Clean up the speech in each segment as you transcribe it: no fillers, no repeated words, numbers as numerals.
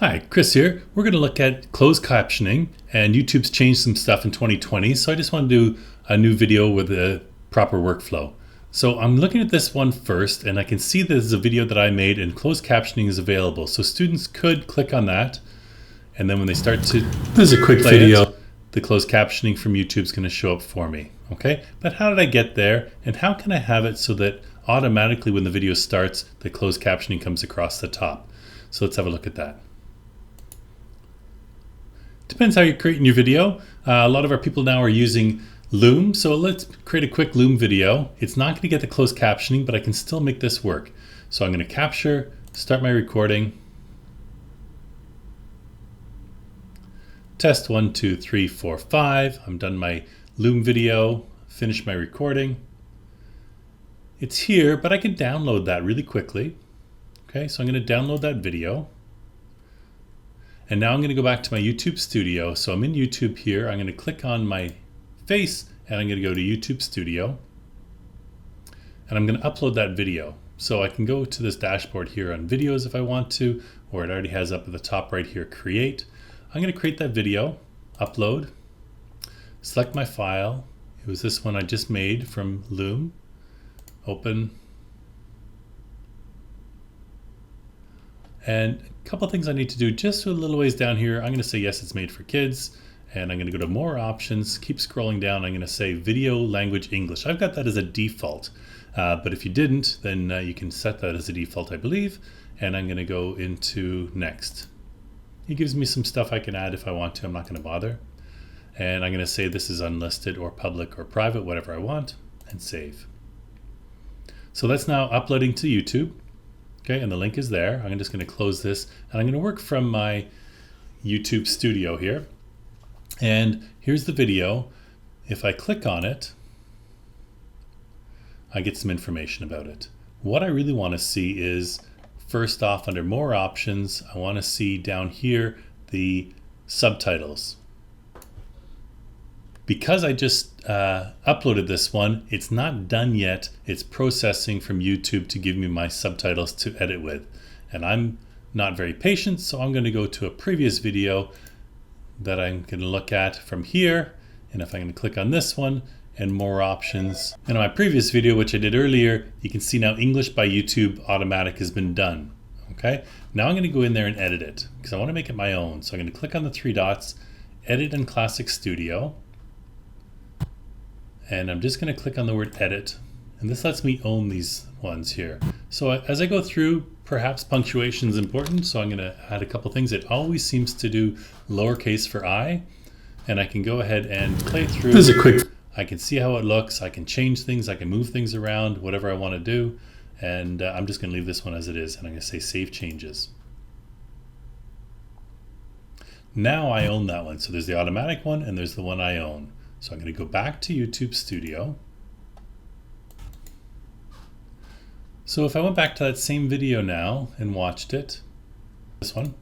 Hi, Chris here. We're going to look at closed captioning, and YouTube's changed some stuff in 2020, so I just want to do a new video with a proper workflow. So I'm looking at this one first, and I can see there's a video that I made and closed captioning is available. So students could click on that, and then when they start to This is a quick video. the closed captioning from YouTube is going to show up for me. Okay, but how did I get there, and how can I have it so that automatically when the video starts, the closed captioning comes across the top? So let's have a look at that. Depends how you're creating your video. A lot of our people now are using Loom, so let's create a quick Loom video. It's not going to get the closed captioning, but I can still make this work. So I'm going to capture, start my recording. Test 1, 2, 3, 4, 5. I'm done my Loom video, finish my recording. It's here, but I can download that really quickly. Okay, so I'm going to download that video. And now I'm going to go back to my YouTube Studio. So I'm in YouTube here. I'm going to click on my face and I'm going to go to YouTube Studio. And I'm going to upload that video. So I can go to this dashboard here on videos if I want to, or it already has up at the top right here, create. I'm going to create that video, upload, select my file. It was this one I just made from Loom. Open. And a couple of things I need to do just a little ways down here. I'm going to say yes, it's made for kids, and I'm going to go to more options, keep scrolling down. I'm going to say video language English. I've got that as a default, but if you didn't, then you can set that as a default, I believe. And I'm going to go into next. It gives me some stuff I can add if I want to. I'm not going to bother. And I'm going to say this is unlisted or public or private, whatever I want, and save. So that's now uploading to YouTube. Okay, and the link is there. I'm just going to close this, and I'm going to work from my YouTube Studio here. And here's the video. If I click on it, I get some information about it. What I really want to see is, first off, under more options, I want to see down here the subtitles. Because I just uploaded this one, it's not done yet. It's processing from YouTube to give me my subtitles to edit with. And I'm not very patient, so I'm going to go to a previous video that I'm going to look at from here. And if I'm going to click on this one and more options. And in my previous video, which I did earlier, you can see now English by YouTube automatic has been done. Okay, now I'm going to go in there and edit it because I want to make it my own. So I'm going to click on the three dots, edit in Classic Studio. And I'm just going to click on the word edit, and this lets me own these ones here. So as I go through, perhaps punctuation is important, so I'm going to add a couple things. It always seems to do lowercase for I, and I can go ahead and play through. This is a quick. I can see how it looks. I can change things. I can move things around, whatever I want to do. And I'm just going to leave this one as it is, and I'm going to say Save Changes. Now I own that one. So there's the automatic one, and there's the one I own. So I'm going to go back to YouTube Studio. So if I went back to that same video now and watched it, this one,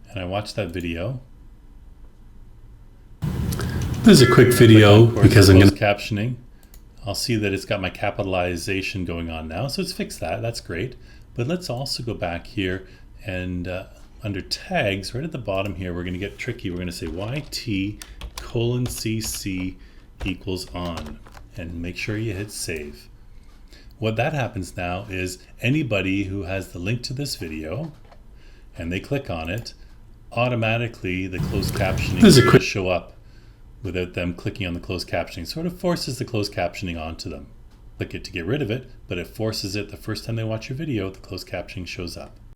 and I watched that video. This is a quick video because I'm going to captioning. I'll see that it's got my capitalization going on now. So it's fixed that. That's great. But let's also go back here and under tags, right at the bottom here, we're going to get tricky. We're going to say YT:CC equals on, and make sure you hit save. What that happens now is anybody who has the link to this video and they click on it, automatically the closed captioning will show up without them clicking on the closed captioning. Sort of forces the closed captioning onto them. Click it to get rid of it, but it forces it the first time they watch your video, the closed captioning shows up.